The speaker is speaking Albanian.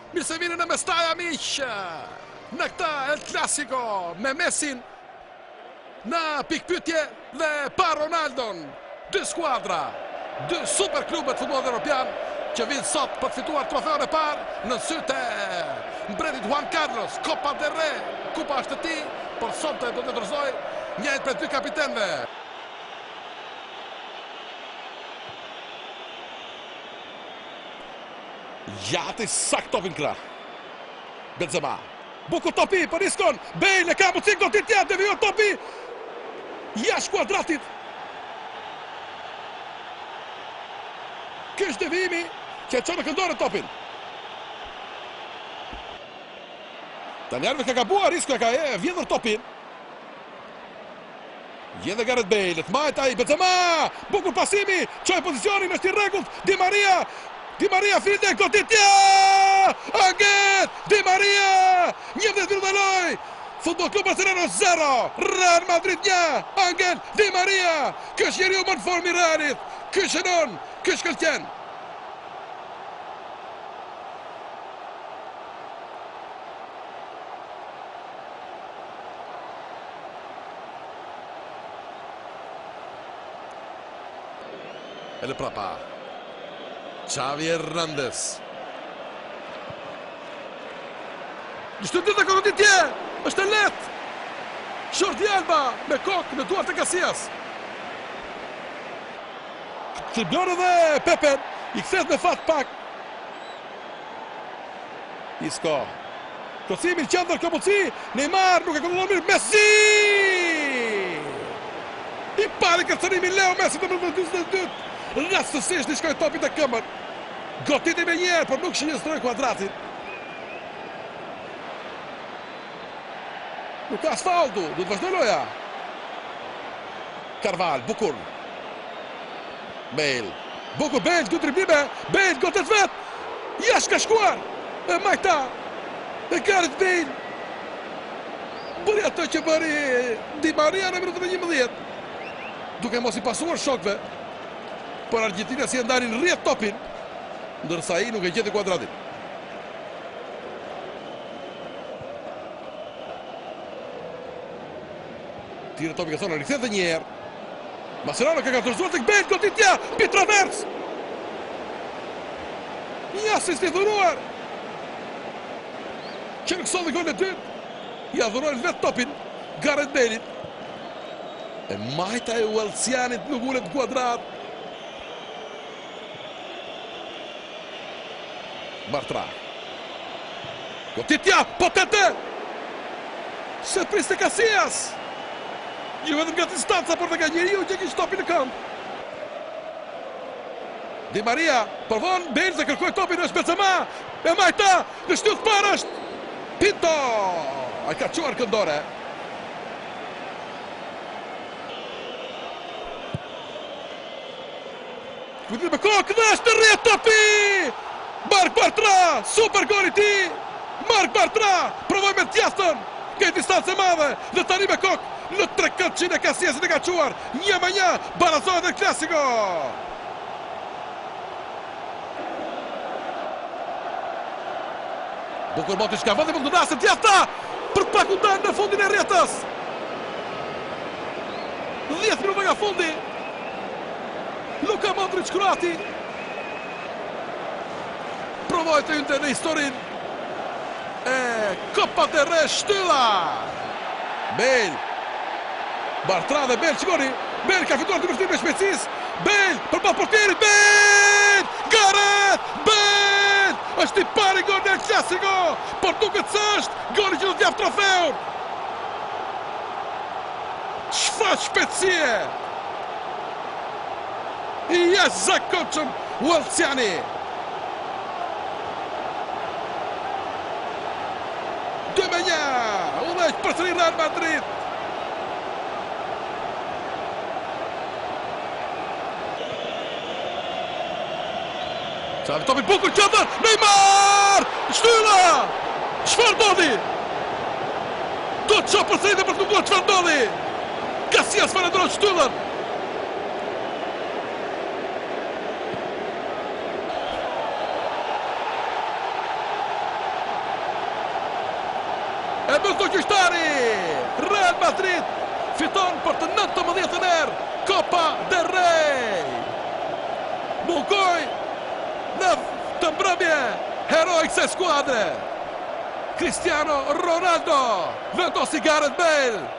Mirë se vini në Mestaja, miq. Në këta El Clasico me Messin në pikpyetje dhe pa Ronaldon. Dy skuadra, dy super klubet futbollit evropian që vinë sot për të fituar trofeun e parë në sytë e mbretit Juan Carlos. Copa del Rey, kupa është e tij, por sot do të dorëzoj njëjtë prej dy kapitenëve. Jati sak topin krah. Benzema. Bukur topi për Iskon. Bale ka mundësi gol tjetër, devijon topi. Jashtë kuadratit. Ky është devijimi që e çon në këndore topin. Tanjarve ka gabuar, Isco ka vjedhur topin. Gjedhe Gareth Bale, të majt ai Benzema. Bukur pasimi, çoj pozicionin, është i rregullt. Di Maria Filde, Gotitja! Angel! Di Maria! 11 minuta loj! Futbol Klub Barcelona 0! Real Madrid 1! Angel! Di Maria! Ky është njeriu më në formë i Realit! Ky shënon! Ky shkëlqen! Ele prapa. Xavi Hernandez. Ishte dyta Gotitje! Është e lehtë! Jordi Alba me kokë në duart e Casillas. Të bërë dhe Pepe i kthehet me fat pak. Isco. Kocimi në qendër ka mundësi. Neymar nuk e kontrollon mirë. Messi! I pari kërcënimi Leo Messi në minutë 42. Rastësisht i shkoi topit e këmbën. Gotiti me njerë, por nuk shënjestroi kuadratin. Nuk ka asfaltu, du të vazhdoj loja. Carval, bukur. Bale. Bukur, Bale, du driblime. Bale, gotet vet. Jashtë ka shkuar. E majta. E Gareth Bale. Bëri ato që bëri Di Maria në minutën e 11. Duke mos i pasuar shokve. Por Argentina si e ndarin rrjet topin, ndërsa ai nuk e gjeti kuadratin. Tire topi ka thonë, rikëthet dhe njerë. Mascherano ka katërzuar të këbejt, Gotitja, pi travers. Një asist i dhuruar. Që në kësot dhe gol e dytë, i adhuruar vetë topin, Gareth Bale. E majta e Uelcianit nuk ullet kuadrat. Bartra. Gotitja, potente! Se priste Casillas! Ju vetëm nga distanca, por nga njeriu që kishte topin në këmbë. Di Maria, provon Bale dhe kërkoi topin, është Benzema. E majta, në shtyllë parë është Pinto! Ai ka çuar këndore. Kujtimi me kokë dhe është në rrjet topi! Marc Bartra, super gol i tij. Marc Bartra provoi me djastën, ka distancë madhe dhe tani me kokë në trekëndçin e Casillas e ka çuar. 1-1, barazohet në Clasico. Bukur Modric ka vënë mund të dasë djasta për pak u dalë në fundin e rrjetës. 10 minuta nga fundi. Luka Modric kroati provoj të hynte në historin e Copa del Rey shtylla. Bale. Bartra dhe Bale qikoni. Bale ka fituar të mështim me shpecis. Bale për pas portierit. Bale! Gareth Bale! Është i pari gol në El Clasico, por duket se është goli që do t'jap trofeun. Çfarë shpejtësie! I jashtëzakonshëm Uelciani. Udhëheq përsëri Real Madrid. Çfarë topi bukur qendër, Neymar! Shtylla! Çfarë ndodhi? Do të çopë përsëri dhe për të kuptuar çfarë ndodhi. Casillas falendron shtyllën. E bëllë të gjyshtari. Real Madrid fiton për të 19ën herë Copa del Rey. Mungoj në të mbrëmje heroik se skuadre. Cristiano Ronaldo vendosi Gareth Bale.